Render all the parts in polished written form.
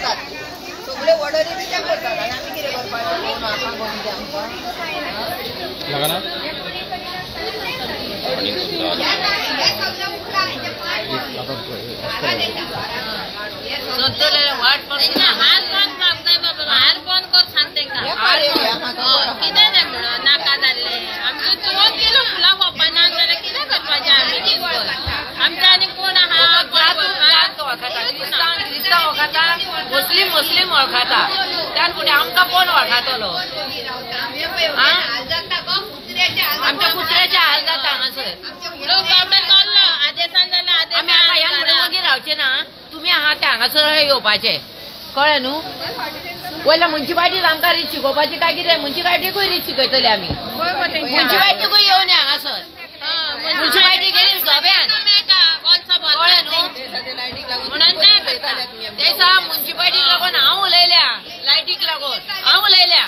करतात सगळे वडोरी बी त्या करतात आणि आम्ही किती करपाचें कोण आतां कोण ते आमकां लागना वाट पडटा हात बंद मागताय बाबा हात बंद कर सांगते का कितें नाही म्हणून नाका जाल्ले आमचे 2 किलो फुलां खोपाना जाल्यार कितें करपाचें आमी दिसभर आमचे आनी कोण आहा क्रिस्तांव वळखता मुस्लीम वळखता त्यान फुडें आमकां कोण वळखतलो आमच्या कुत्र्याचे हाल जाता हांगासर लोक बाबडे चल्लो आदेशान जाल्यार आदेश आमी आतां ह्या फुडें मागीर रावचे ना तुमी आहा ते हांगासर येवपाचे कळ्ळें न्हू वयल्या मुन्सिपाल्टीत आमकां रीत शिकोवपाची काय कितें मुन्सिपाल्टीकूय रीत शिकयतले आमी मुन्सिपाल्टीकूय येवन हांगासर मुन्सिपाल्टी गेली झोब्यान कळ्ळें न्हू म्हणून ते दिसा मुन्सिपाल्टीक लागून हांव उलयल्या लायटीक लागून हांव उलयल्या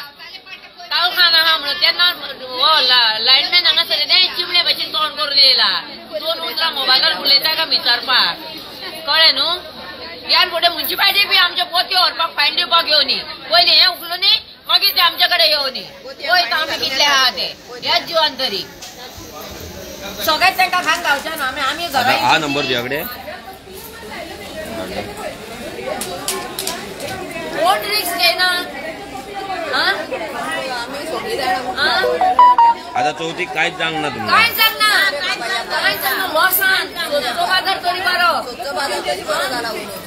तावखान आहा म्हणून तेन्ना हो लायनमॅन हांगासर ते चिमणे भशेन तोंड करून येयला 2 उतरां मोबायलार उलयता काय विचारपाक कळ्ळें न्हू ह्यान फुडें मुन्सिपाल्टी बी आमचे पोतयो व्हरपाक फायन दिवपाक येवनी पयलीं हें उखलुनी मागीर ते आमचे कडेन येवनी पळयता आमी कितले आहा ते ह्याच जिवान तरी सगळेच तांकां खान गावचे ना आमी घरा हा नंबर तुझ्याकडे कोण रिक्स घेयना आता चौथीक कांयच जावंक ना तुमकां कांयच जावंक ना लॉसान सोदचो बाजार तरी बरो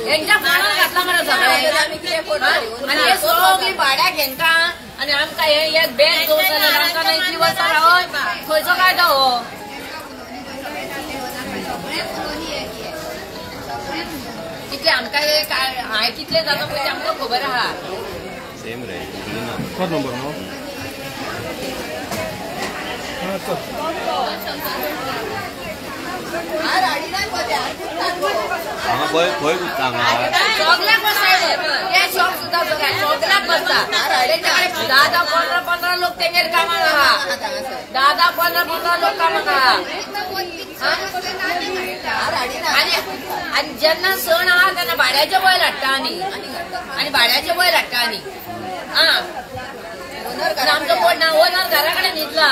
हेंच्या फोनार घातला मरे सगळे आनी हे सगळीं भाड्याक हेंका आनी आमकां हे एक बॅग दवर जाल्यार आमकां इतली वर्सां रावोय खंयचो कायदो हो कितले आमकां हांवें कितले जाता पळय ते आमकां खबर आहा सेम रे कोण नंबर नो हांगा खंय कुत्ता हांगा सगळ्याक बसता हे शॉप सुद्दां सगळ्याक बसता 10-15 लोक तेंगेर कामाक आहा 10-15 लोक कामाक आहा आणि जेन्ना सण आहा तेन्ना भाड्याचे बैल हाडटा आनी भाड्याचे बैल हाडटा आनी आमचो कोण ना ओनर घरा कडेन न्हिदला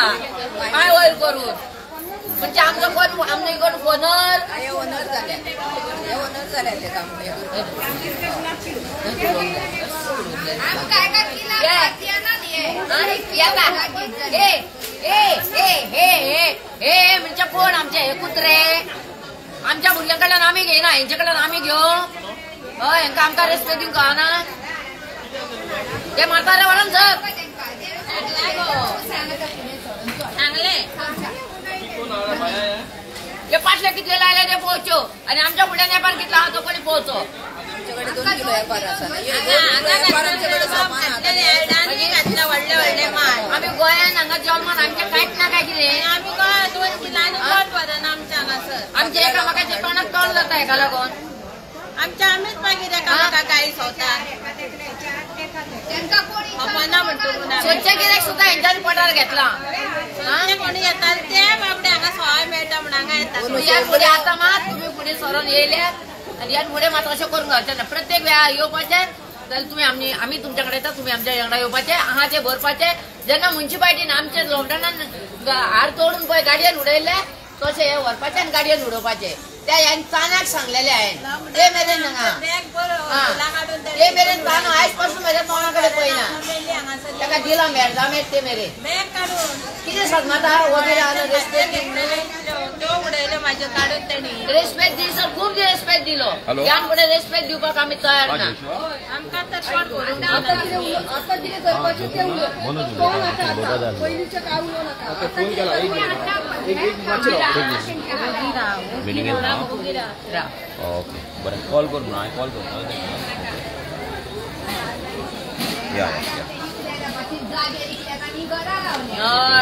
काय वयर करून म्हणजे आमचो कोण आमचो कोण ओनर जाले ते काम म्हणजे कोण आमचे हे कुत्रे आमच्या भुरग्यां कडल्यान आमी घेयना हेंचे कडल्यान आमी घेव हय हेंकां आमकां रेस्पेक्ट दिवंक कळना ते म्हातारे व्हरून जग सांगले ते पाटले कितले लायले ते पोवच्यो आणि आमच्या फुड्यान येपार कितलो आहा तो कोणी पोवचो व्हडले माल आमी गोंयान हांगा जल्मान आमचे कांयच ना काय कितें आमी गोंयान 2 किलांनी कोण वदना आमच्या हांगासर आमच्या एकामेकाच्या तोंडाक तोंड जाता हेका लागून आमच्या आमीच मागीर एकामेका गाई सोवता स्वच्छ गिरायक सुद्दां हेंच्यानी पठार घेतला कोणी येतात ते बाबडे हांगा सवाय मेळटा म्हण हांगा येतात फुडें आतां मात तुमी फुडें सरोन येयल्यात आनी ह्यान फुडें मात अशें करूंक घालचें ना प्रत्येक वेळार येवपाचें जाल्यार तुमी आमी तुमच्या कडेन येता तुमी आमच्या वांगडा येवपाचें आहा तें भरपाचें जेन्ना मुन्सिपाल्टीन आमचे लॉकडावनान हार तोडून पळय गाडयेन उडयले तशें हे व्हरपाचें आनी गाडयेन उडोवपाचें त्या ह्यान तानाक सांगलेले हांवें ते मेरेन हांगा ते मेरेन तानो आयज पासून म्हज्या तोंडा कडेन पळयना ताका दिला मेळजामेत ते मेरेन कितें सांगता वगैरे आलो रेस्पेक्ट उडयले म्हाजे काडून तेणी रेस्पेक्ट दी सर खूब रेस्पेक्ट दिलो ह्यान फुडें रेस्पेक्ट दिवपाक आमी तयार ना आमकां तर शॉर्ट करून आतां कितें करपाचें तें पयलींचें काय उलोव नाका फोन केला ओके बरें कॉल कर म्हणून हांवें कॉल करता या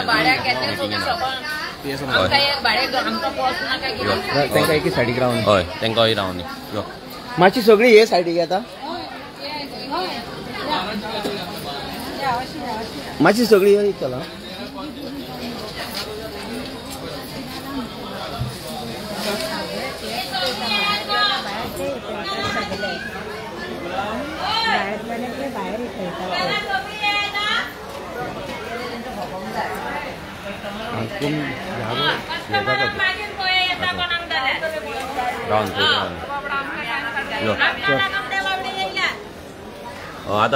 भाड्याक घेतले तांकां एकी सायडीक रावन हय तांकां हय रावनी यो मातशी सगळी हे सायडीक येता मातशी सगळी चला आता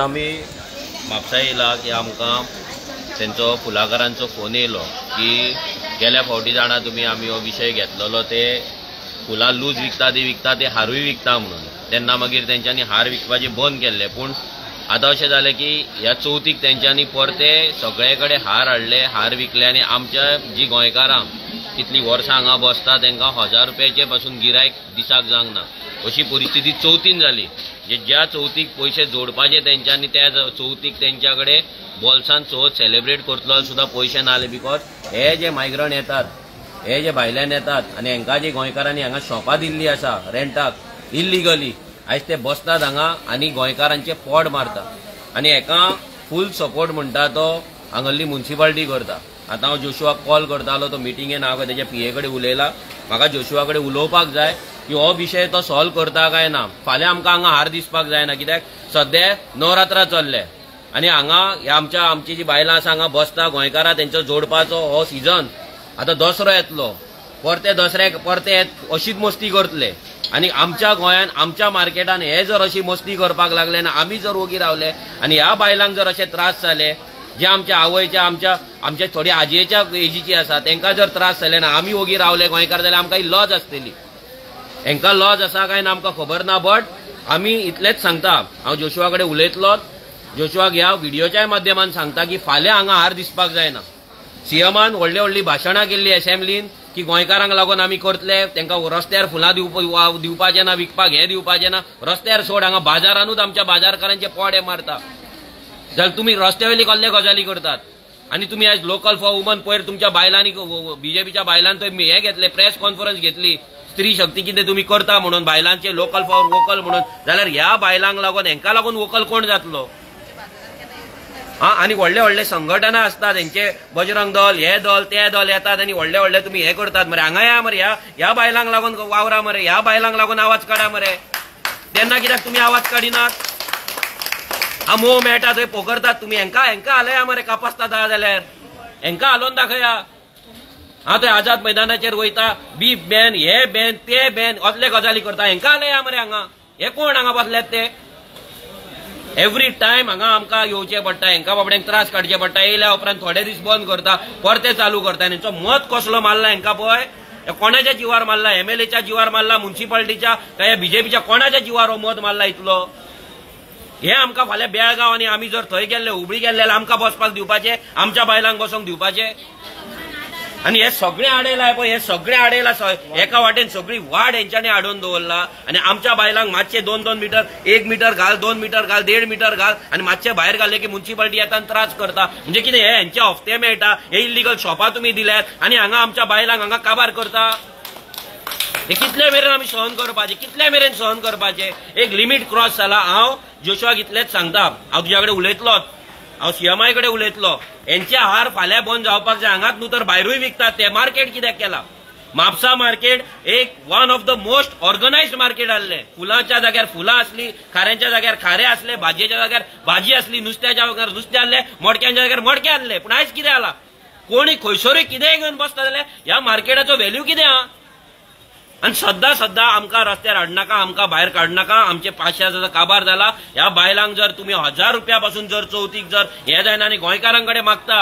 आम्ही म्हापसा येयला की आमकां तेंचो फुलाकारांचो फोन येयलो की गेल्या फावटी जाणा तुमी आमी हो विशय घेतलेलो ते फुलां लूज विकता ते हारूय विकता म्हणून तेन्ना मागीर तेंच्यांनी हार विकपाचें बंद केल्लें पूण आतां अशें जालें की ह्या चवथीक तेंच्यांनी परते सगळे कडेन हार हाडले हार विकले आनी आमच्या जी गोंयकारां कितलीं वर्सां हांगा बसता तांकां 1000 रुपयाचे पासून गिरायक दिसाक जावंक ना अशी परिस्थिती चवथीन जाली ज्या चवथीक पयशे जोडपाचे तेंच्यांनी त्या चवथीक तेंच्या कडेन बोल्सान चवथ सेलिब्रेट करतलो सुद्दां पयशे नाले बिकॉज हे जे मायग्रंट येतात हे जे भायल्यान येतात आनी हांकां जे गोंयकारांनी हांगा शॉपां दिल्लीं आसा रेंटाक इल्लिगली आयज ते बसतात हांगा आनी गोंयकारांचे पोट मारतात आनी हेका फूल सपोर्ट म्हणटा तो हांगल्ली म्युनिसिपालिटी करता आतां हांव जोशुआक कॉल करतालो तो मिटिंगेन हांव तेज्या PA कडेन उलयला म्हाका जोशुआ कडेन उलोवपाक जाय की हो विशय तो सॉल्व करता काय ना फाल्यां आमकां हांगा हार दिसपाक जायना कित्याक सद्या नवरात्रा चल्ले आनी हांगा आमची जी बायलां आसा हांगा बसता गोंयकारां तेंचो जोडपाचो हो सिजन आतां दसरो येतलो परते दसऱ्याक परते अशीच मस्ती करतले आनी आमच्या गोंयान आमच्या मार्केटान हे जर अशी मस्ती करपाक लागले ना आमी जर ओगी रावले आनी ह्या बायलांक जर अशे त्रास जाले जे आमच्या आवयच्या आमच्या थोडी आजयेच्या एजीची आसा तांकां जर त्रास जाले ना आमी ओगी रावले गोंयकार जाल्यार आमकां ही लॉज आसतली हांकां लॉज आसा काय ना आमकां खबर ना बट आमी इतलेंच सांगता हांव जोशुआ कडेन उलयतलो जोशुआक ह्या व्हिडिओच्या माध्यमान सांगता की फाल्यां हांगा हार दिसपाक जायना सीएमान व्हडली भाशणां केल्ली असेंब्लीन की गोंयकारांक लागून आमी करतले तांकां रस्त्यार फुलां दिवपाचें ना विकपाक हें दिवपाचें ना रस्त्यार सोड हांगा बाजारानूच आमच्या बाजारकारांचे पोट हे मारता जाल्यार तुमी रस्त्या वयली कसले गजाली करतात आनी तुमी आयज लोकल फॉर वुमन पयर तुमच्या बायलांनी बीजेपीच्या बायलांन थंय हे घेतले प्रेस कॉन्फरन्स घेतली स्त्री शक्ती कितें तुमी करता म्हणून बायलांचे लोकल फॉर वोकल म्हणून जाल्यार ह्या बायलांक लागून हांकां लागून वोकल कोण जातलो आनी व्हडले संघटना असतात तेंचे बजरंग दल हे दल ते दल येतात आनी व्हडले तुमी हे करतात मरे हांगा या मरे ह्या बायलांक लागून वावरा मरे ह्या बायलांक लागून आवाज काडा मरे तेन्ना कित्याक तुमी आवाज काडिनात मोह मेळटा थंय पोखरतात तुमी हांकां आलया मरे कापासता जाल्यार हांकां हालोवन दाखया थंय आझाद मैदानाचेर वयता बी बॅन हे बॅन ते बॅन असले गजाली करता हांकां आलया मरे हांगा हे कोण हांगा बसल्यात ते एवरी टायम हांगा आमकां येवचें पडटा हांकां बाबड्यांक त्रास काडचे पडटा येयल्या उपरांत थोडे दीस बंद करता परते चालू करता आनी हेंचो मत कसलो मारला हांकां पळय कोणाच्या जिवार मारला MLAच्या जिवार मारला म्युनिसिपालिटीच्या काय BJPच्या कोणाच्या जिवार हो मत मारला इतलो हे आमकां फाल्यां बेळगांव आनी आमी जर थंय गेल्ले हुबळी गेल्ले जाल्यार आमकां बसपाक दिवपाचे आमच्या बायलांक बसोंक दिवपाचे आनी हे सगळें आडयलां पळय हे सगळें आडयलां एका वाटेन सगळी वाड हेंच्यांनी आडोवन दवरला आनी आमच्या बायलांक मातशे 2-2 मीटर 1 मीटर घाल 2 मीटर घाल 1.5 मीटर घाल आनी मातशे भायर घाले की म्युनिसिपालिटी येता आनी त्रास करता म्हणजे कितें हे हेंचे हफ्ते मेळटा हे इल्लीगल शॉपां तुमी दिल्यात आनी हांगा आमच्या बायलांक हांगा काबार करता हे कितले मेरेन आमी सहन करपाचे कितले मेरेन सहन करपाचे एक लिमीट क्रॉस जाला हांव जोशुआक इतलेंच सांगता हांव तुज्या कडेन उलयतलोच हांव CMI कडेन उलयतलो हेंचे हार फाल्यां बंद जावपाक जाय हांगाच न्हू तर भायरूय विकतात ते मार्केट कित्याक केला म्हापसा मार्केट एक one of the most organised market आसलें फुलांच्या जाग्यार फुलां असली खाऱ्यांच्या जाग्यार खारे असले भाजयेच्या जाग्यार भाजी असली नुस्त्याच्या जाग्यार नुस्तें आहलें मडक्यांच्या जाग्यार मडके आहले पूण आयज कितें जाला कोणी खंयसरूय कितेंय घेवन बसता जाल्यार ह्या मार्केटाचो व्हॅल्यू कितें आहा आनी सद्दां आमकां रस्त्यार हाडनाका आमकां भायर काडनाका आमचे 500 काबार जाला ह्या बायलांक जर तुमी 1000 रुपया पासून जर चवथीक जर हे जायना आनी गोंयकारां कडेन मागता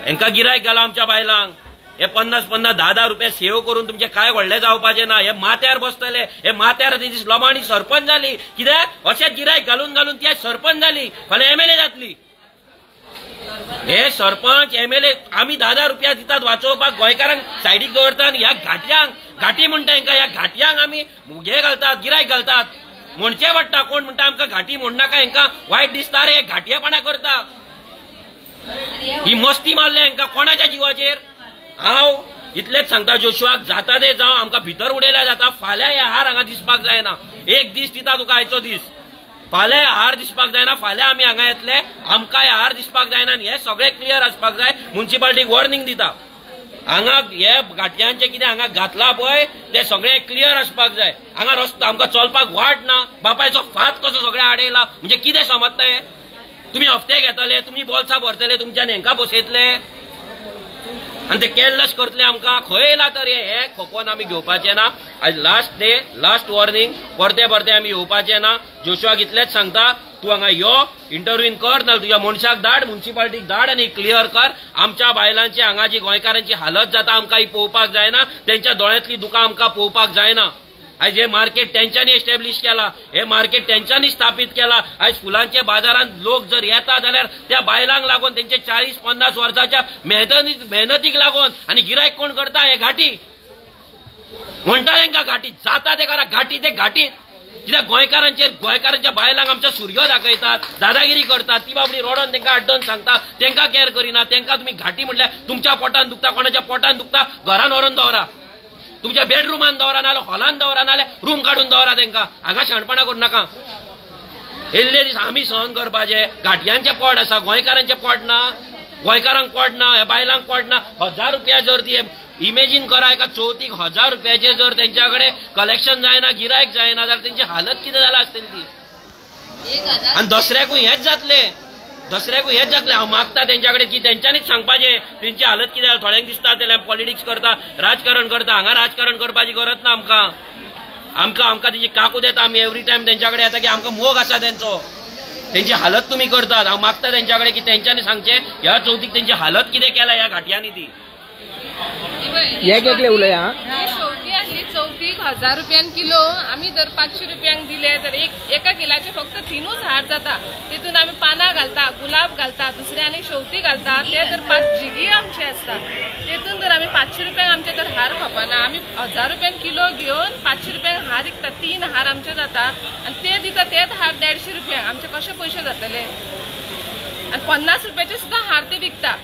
हांकां गिरायक घाला आमच्या बायलांक हे 50-10 रुपया सेव करून तुमचे काय व्हडले जावपाचे ना हे माथ्यार बसतले हे माथ्यार तेजी लोबांनी सरपंच जाली कित्याक अशें गिरायक घालून ती सरपंच जाली फाल्यां MLA जातली हे सरपंच MLA आमी 10 रुपया दितात वाचोवपाक गोंयकारांक सायडीक दवरता आनी ह्या घाटी म्हणटा हांकां ह्या घाटयांक आमी हे घालतात गिरायक घालतात म्हणचे पडटा कोण म्हणटा आमकां घाटी म्हणनाका हांकां वायट दिसता रे घाटयेपणा करता ही मस्ती मारल्या हांकां कोणाच्या जिवाचेर हांव इतलेच सांगता जोशुआक जाता ते जावं आमकां भितर उडयल्या जाता फाल्यां हे हार हांगा दिसपाक जायना एक दीस दिता तुका आयचो दीस फाल्यां हार दिसपाक जायना फाल्यां आमी हांगा येतले आमकां हार दिसपाक जायना आनी हे सगळें क्लियर आसपाक जाय म्युनिसिपालिटीक वॉर्निंग दिता हांगा हे गाठयांचे कितें हांगा घातला पळय ते सगळे क्लियर आसपाक जाय. हांगा रस्तो आमकां चलपाक वाट ना. बापायचो फात कसो सगळे आडयला म्हणजे कितें समजता हे? तुम्ही हफ्ते घेतले, तुम्ही बोल्सां भरतले, तुमच्यान हेंका बसयतले आणि ते केर्लेस करतले आमकां. खंय येयला तर हे खोपोवन आमी घेवपाचे ना. आज लास्ट डे, लास्ट वॉर्निंग. परते परते आमी येवपाचे ना. जोशुआक इतलेच सांगता, तू हांगा यो, इंटरव्यून कर, ना तुझ्या मनशाक धाड, म्युन्सिपालिटीक धाड आणि क्लियर कर. आमच्या बायलांची हांगा जी गोंयकारांची हालत जाता आमकां ही पळोवपाक जायना. तेंच्या दोळ्यांतली दुकां आमकां पळोवपाक जायना. आज हे मार्केट तेंच्यांनी एस्टॅब्लिश केला, हे मार्केट तेंच्यांनी स्थापीत केला. आज फुलांच्या बाजारात लोक जर येता जाल्यार त्या बायलांक लागून तेंचे 40-50 वर्साच्या मेहनतीक लागून. आणि गिरायक कोण करता? हे घाटी म्हणटा तेंका घाटी जाता ते करा. घाटी ते घाटीत कित्याक गोंयकारांच्या बायलांक आमच्या सूर्य दाखयतात, दादागिरी करतात. ती बाबडी रोडोन तेंका आड्डोन सांगता, तेंका केअर करिना. तेंका तुम्ही घाटी म्हटल्यार तुमच्या पोटान दुखता, कोणाच्या पोटान दुखता, घरान व्हरून दवरा, तुमच्या बेडरूमान दवरा, नाल्यार हॉलान दवरा, नाल्यार रूम काढून दवरा. तेंका हांगा शाणपणां करू नाका. येल्ले दीस आमी सहन करपाचे. घाटयांचे पोट आसा, गोंयकारांचे पोट ना. गोंयकारांक पोट ना, ह्या बायलांक पोट ना. 1000 रुपया जर ती इमेजिन करा, एका चवथीक 1000 रुपयाचे जर तेंच्याकडे कलेक्शन जायना, गिरायक जायना, जाल्यार तेंची हालत कितें जाला आसतली ती. आणि दसऱ्याकूय हेच जातले. हांव मागता तेंच्याकडे की तेंच्यांनीच सांगपाचें तेंची हालत कितें जाला. थोड्यांक दिसता ते पॉलिटिक्स करता, राजकारण करता. हांगा राजकारण करपाची गरज ना आमकां तेंची काकूट येता. आमी एवरी टायम तेंच्याकडे येता की आमकां मोग आसा तेंचो. तेंची हालत तुमी करतात. हांव मागता तेंच्याकडे की तेंच्यांनी सांगचें ह्या चवथीक तेंची हालत कितें केल्या ह्या घाटयांनी ती. एकले उलया शेवटी आसली चवथीक 1000 रुपयान किलो. आमी जर 500 रुपयांक दिले तर एका किलाचे फक्त 3च हार जाता. तितून आमी पानां घालता, गुलाब घालता, दुसरे आनी शेवती घालता. ते जर 5 जिगी आमचे आसता. तितून जर आमी 500 रुपयांक आमचे तर हार खपना. आमी 1000 रुपयांक किलो घेवन 500 रुपयांक हार विकता. 3 हार आमचे जाता आणि ते दिता तेच हार 150 रुपयांक. आमचे कशे पयशे जातले? आणि 50 रुपयाचे सुद्धा हार ते विकता.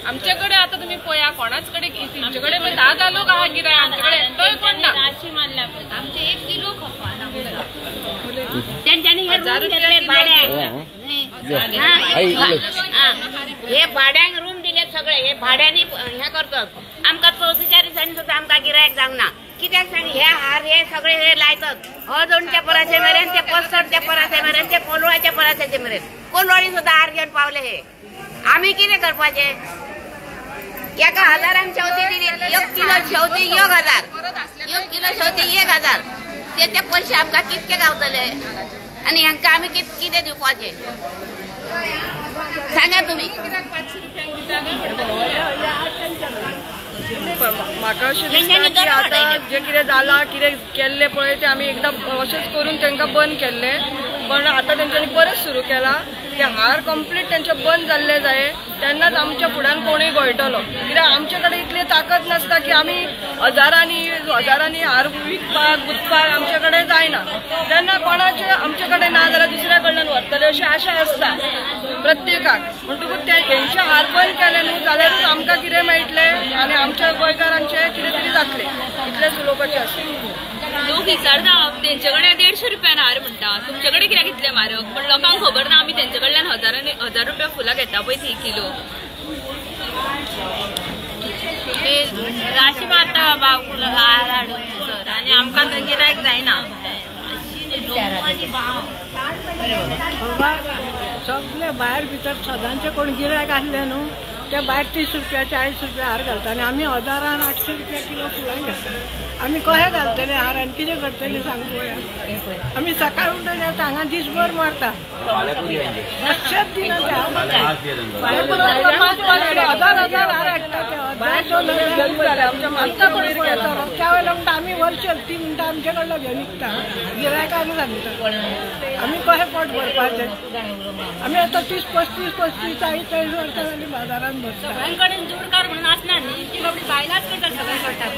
आमच्याकडे आता तुम्ही पळया कोणाचकडे तुमच्याकडे 10 लोक आहात गिरायक, आमच्याकडे एकटोय कोण ना. आमचे 1 किलो खपा हे भाड्यांक रूम दिले सगळे. हे भाड्याने हे करतात. आमकां 34 दिसांनी सुद्धा आमकां गिरायक जावना. कित्याक सांग, हे हार हे सगळे हे लायतात. हजोणच्या पराचे मेरेन ते 65च्या पराचे मेरेन ते कोलवाच्या पराचे मेरेन. कोलवाडी सुद्धा हार घेऊन पावले. हे आम्ही कितें करपाचे? एका 1000 शेवती दिली. 1 किलो शेवती 1000, 1 किलो शेवती 1000. ते पैसे आमकां कितके गावतले? आणि हांकां आमी कितें दिवपाचे सांगा तुम्ही. म्हाका अशें दिसता की आतां जे कितें जालां, कितें केल्लें पळय ते आमी एकदां अशेंच करून तांकां बंद केल्लें. पण आतां तेंच्यांनी परत सुरू केला. ते हार कंप्लीट तेंचे बंद जाल्ले जाय, तेन्नाच आमच्या फुड्यान कोणूय गोयटलो. कित्याक आमचे कडेन इतली ताकद नासता की आमी हजारांनी हार विकपाक गुंतपाक आमचे कडेन जायना. तेन्ना कोणाचे आमचे कडेन ना जाल्यार दुसऱ्या कडल्यान व्हरतले अशी आशा आसता प्रत्येकाक. म्हणटकूच ते हेंचे हार बंद केले न्हू जाल्यारूच आमकां कितें मेळटलें आनी आमच्या गोंयकारांचे कितें तरी जातलें. इतलेंच उलोवपाचें आसलें. लोक विचारता तेंचे कडेन 150 रुपयान हार म्हणटा, तुमचे कडेन कित्याक इतले म्हारग? पण लोकांक खबर ना आमी तेंचे कडल्यान 1000 रुपया फुलां घेता पळय 3 किलो. ते राशी मारता बाबा हार हाडून सर आनी आमकां ते गिरायक जायना. सगळे भायर भितर सदांचे कोण गिरायक आसले न्हू ते भायर 30 रुपया 40 रुपया हार घालता आनी आमी 1000 800 रुपया किलो फुलां घेता. आमी कशें घालतले हार आनी कितें करतले सांग पळोवया. आमी सकाळी उठून येता हांगा दिसभर मारता. लक्षात दिना हजार हार हाडटा त्या वेळेला म्हणटा आमी वर्षल 3 म्हणटा आमचे कडलो घेवन विकता. गिरायकांक सांगता आमी कशें पोट भरपाचें. आमी आतां 30 35 40 40 वर्सां जालीं बाजारांत भरता. सगळ्यांकडेन जोडकार म्हणून आसना न्ही. ती बाबडी बायलांच करता सगळें करतात.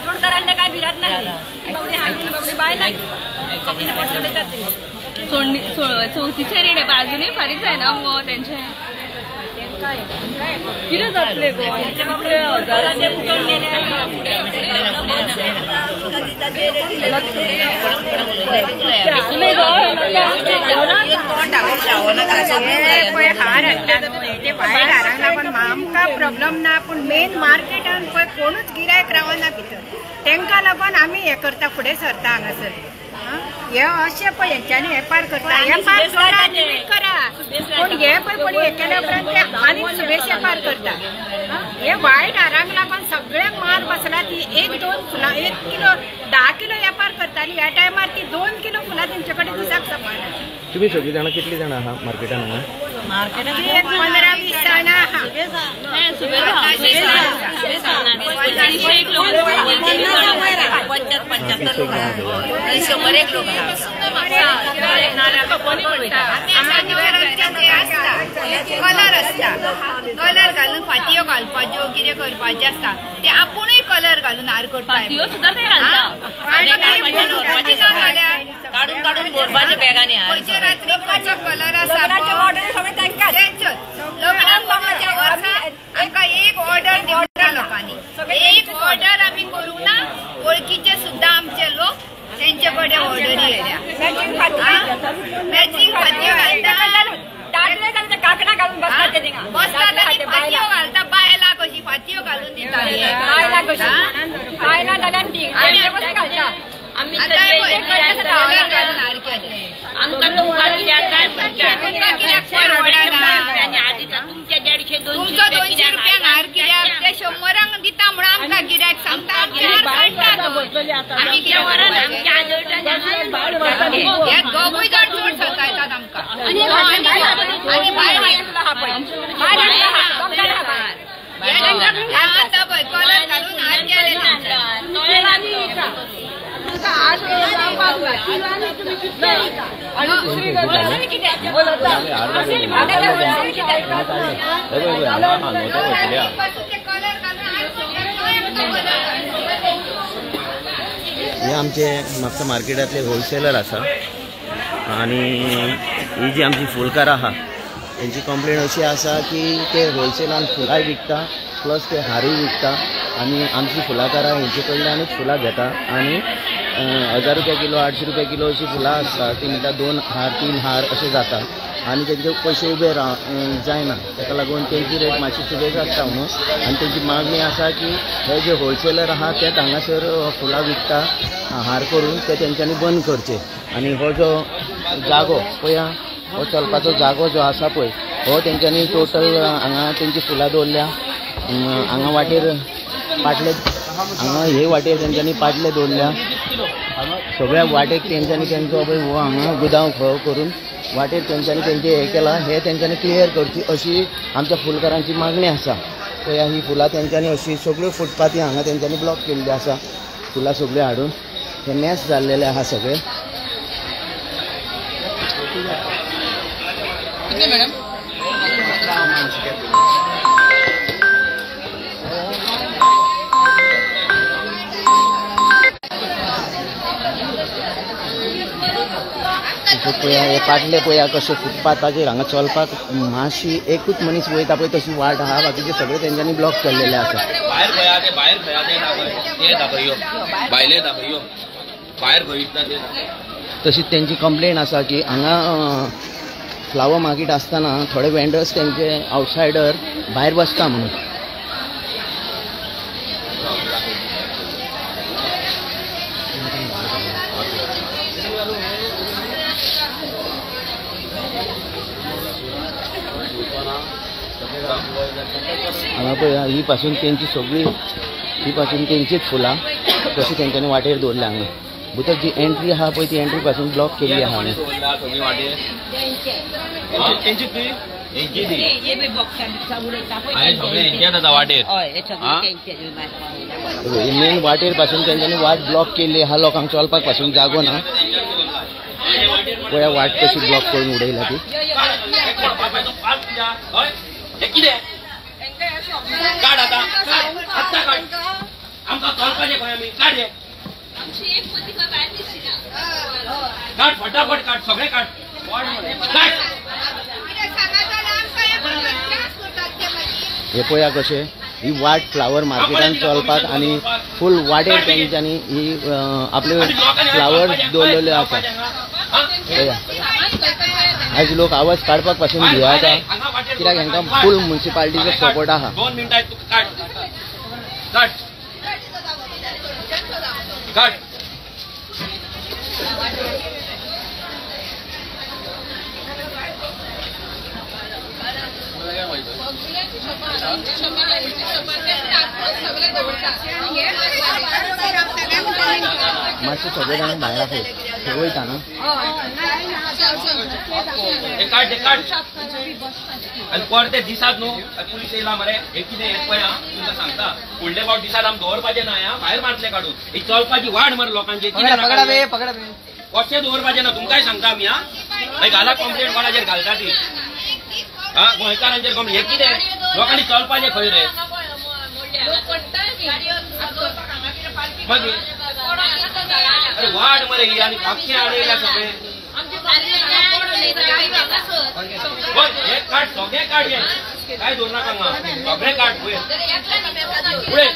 जोडकारांना काय भिरात नाही. बायलां चवथीचे रेडे बाजूनय फारीक जायना मग त्यांचे कितें जातलें गो हजारांनी आमकां प्रॉब्लेम ना पण मेन मार्केटान पळय कोणूच गिरायक रावना भितर तांकां लागून आमी हे करता फुडें सरता हांगासर हे अशें पळय हेंच्यांनी वेपार करता वेपार करा लिमीट करा पूण हे पळय कोणी हे केल्या उपरांत ते आनीक सुबेश वेपार करता हे वायट हारांक लागून सगळ्यांक मार बसला ती 1-2 फुलां 1 किलो 10 किलो वेपार करताली ह्या टायमार ती 2 किलो फुलां तेंचे कडेन दिसाक सांबाळना तुम्ही सगळी जाणां कितली जाणां आहा मार्केटान हांगा? एक 15-20 जाणां आहा कलर असता कलर घालून फातयो घालपाच्यो कितें करपाचें आसता ते आपुणूय कलर घालून हार करता काढून काढून भरपाचे बॅगांनी खंयच्या रात्रीचो कलर आसा लग्नाच्या वर्सा आमकां एक ऑर्डर दिवता लोकांनी एक ऑर्डर आमी करूंक ना वळखीचे सुद्दां आमचे लोक तेंचे कडेन ऑर्डरी येयल्या मॅचिंग फातयो घालता कांकणां घालून बसतात ते थिंगा बसतात आनी फातयो घालता बायलां कशी फातयो घालून दिता बायलां जाल्यार ती घालता आम्ही तुमच्या 150-200 रुपयांक हार कित्याक ते 100 दिता म्हणून आमकां गिरायक सांगता आमी हे दोगूय जाण चड सतायतात आमकां आनी आतां पळय कलर घालून हार केले हे आमचे म्हापसा मार्केटातले होलसेलर आसा आणि ही जी आमची फुलकारां आहा त्यांची कंप्लेंट अशी आसा की ते होलसेलान फुलाय विकता प्लस ते हारूय विकता आणि आमची फुलाकारां हेंचे कडल्यानूच फुलां घेता आणि 1000 रुपया किलो 800 रुपया किलो अशी फुलां आसता ती म्हणटा 2 हार 3 हार अशें जाता आणि तेंचे पयशे उबे जायना ताका लागून तेंची रेट मातशी सुबेज आसता म्हणून आणि तेंची मागणी आसा की हे जे होलसेलर आहा ते हांगासर फुलां विकता हार करून ते तेंच्यांनी बंद करचे आणि हो जो जागो पळया हो चलपाचो जागो जो आसा पळय हो तेंच्यांनी टोटल हांगा तेंची फुलां दवरल्या हांगा वाटेर पाटले हांगा हे वाटेर तेंच्यांनी पाटले दवरल्या सगळ्या वाटेक तेंच्यांनी तेंचो पळय हो हांगा गुदांव खंय करून वाटेर तेंच्यांनी तेंचे हे केला हे तेंच्यांनी क्लियर करची अशी आमच्या फुलकारांची मागणी आसा पळया ही फुलां तेंच्यांनी अशी सगळ्यो फुटपाथी हांगा तेंच्यांनी ब्लॉक केल्ली आसा फुलां सगळी हाडून हे मॅस जाल्लेले आहा सगळे हे पाटले पळया कशे फुटपाथाचेर हांगा चलपाक मातशी एकूच मनीस वयता पळय तशी वाट आहा बाकीचे सगळे तेंच्यांनी ब्लॉक केल्लेले आसा भायर खंय ते भायर खंय ते दाखयो भायले दाखयो भायर खंय विकता ते तशीच तेंची कंप्लेंट आसा की हांगा फ्लावर मार्केट आसतना थोडे वेंडर्स तेंचे आउटसायडर भायर बसता म्हणून हांगा पळय ही पासून तेंची सगळी ही पासून तेंचीच फुलां तशी तेंच्यांनी वाटेर दवरल्या हांगा भितर जी एंट्री आहा पळय ती एंट्री पासून ब्लॉक केल्ली आहा हांगा मेन वाटेर पासून तेंच्यांनी वाट ब्लॉक केल्ली आहा लोकांक चलपाक पासून जागो ना पळया वाट कशी ब्लॉक करून उडयला ती काढ आता आत्ता काढ आमकां चलपाचें खंय आमी काढ हे काढ फटाफट काढ सगळे काढ काढ हे पळया कशें ही वाट फ्लावर मार्केटान चलपाक आनी फूल वाटेर तेंच्यांनी ही आपले फ्लावर दवरलेले आसा पळया आज लोक आवाज काडपाक पासून भियेता कित्याक हांकां फूल म्युनिसिपालिटीचो सपोर्ट आहा. मातशें सगळे जाण भायर आसा वयता न्हू आनी परते दिसात न्हू पुलीस येयला मरे हे कितें हें पळय तुमकां सांगता फुडले फावट दिसात आमी दवरपाचें ना भायर मारतले काडून ही चलपाची वाड मरे लोकांची कशें दवरपाचें ना तुमकांय सांगता आमी मागीर घाला कंप्लेंट कोणाचेर घालता ती गोंयकारांचेर कंप्लेंट हे कितें लोकांनी चलपाचें खंय रे मागीर अरे वाड मरे ही आनी कापचें आडयल्या सगळें हे काढ सगळे काढ हे काय दवरू नाका हांगा सगळे काढ पळय पुढे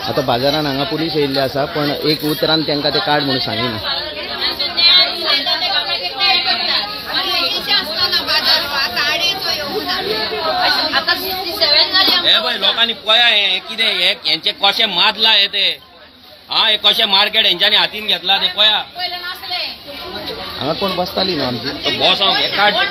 आता बाजारान हांगा पुलीस येयल्ले आसा पण एक उतरान तांकां ते काड म्हणून सांगिना. हे पळय लोकांनी पळया हे कितें हे हेंचे कशें माजला हे ते हे कशें मार्केट हेंच्यांनी हातीन घेतला ते पळया हांगा कोण बसताली न्हू आमची बॉस हे काड ही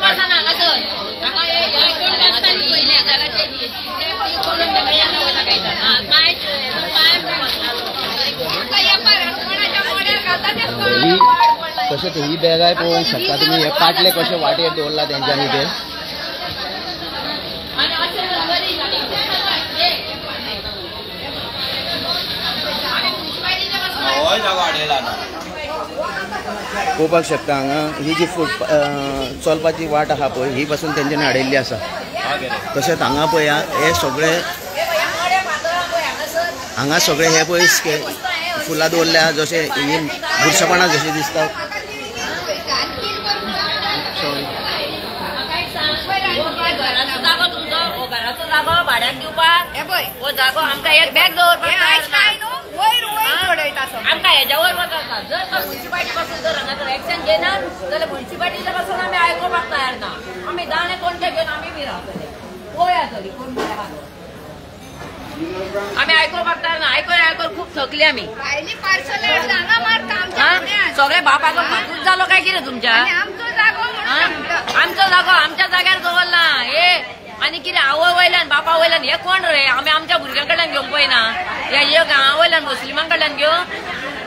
कशें ते ही बॅगाय पळोवंक शकता तुमी हे पाटले कशे वाटेर दवरला तेंच्यांनी ते पळोवपाक शकता हांगा ही जी चलपाची वाट आहा पळय ही पासून तेंच्यांनी हाडयल्ली आसा. तशेंच हांगा पळया हे सगळे हांगा सगळे हे पळय फुलां दवरल्या जशे ही बुरशेपणां जशी दिसता घराचो जागो भाड्याक दिवपाक हो जागो आमकां एक बॅग दवरपाक आमकां हेज्या वयर वता जर म्युनिसिपालिटी पासून जर हांगा एक्शन घेना जाल्यार म्युनिसिपालिटीच्या पासून आमी आयकोपाक तयार ना आमी दाणे कोणते घेवन आमी बी रावतले पळया तरी कोण बरें आहा आमी आयकोपाक तयार ना आयकोन खूब थकली आमी सगळे बापाचो फाटूच जालो काय कितें तुमच्या आमचो जागो आमच्या जाग्यार दवरला हे आनी कितें आवय वयल्यान बापा वयल्यान हे कोण रे आमी आमच्या भुरग्यां कडल्यान घेवंक पळयना हे गांवा वयल्यान मुस्लिमां कडल्यान घेवं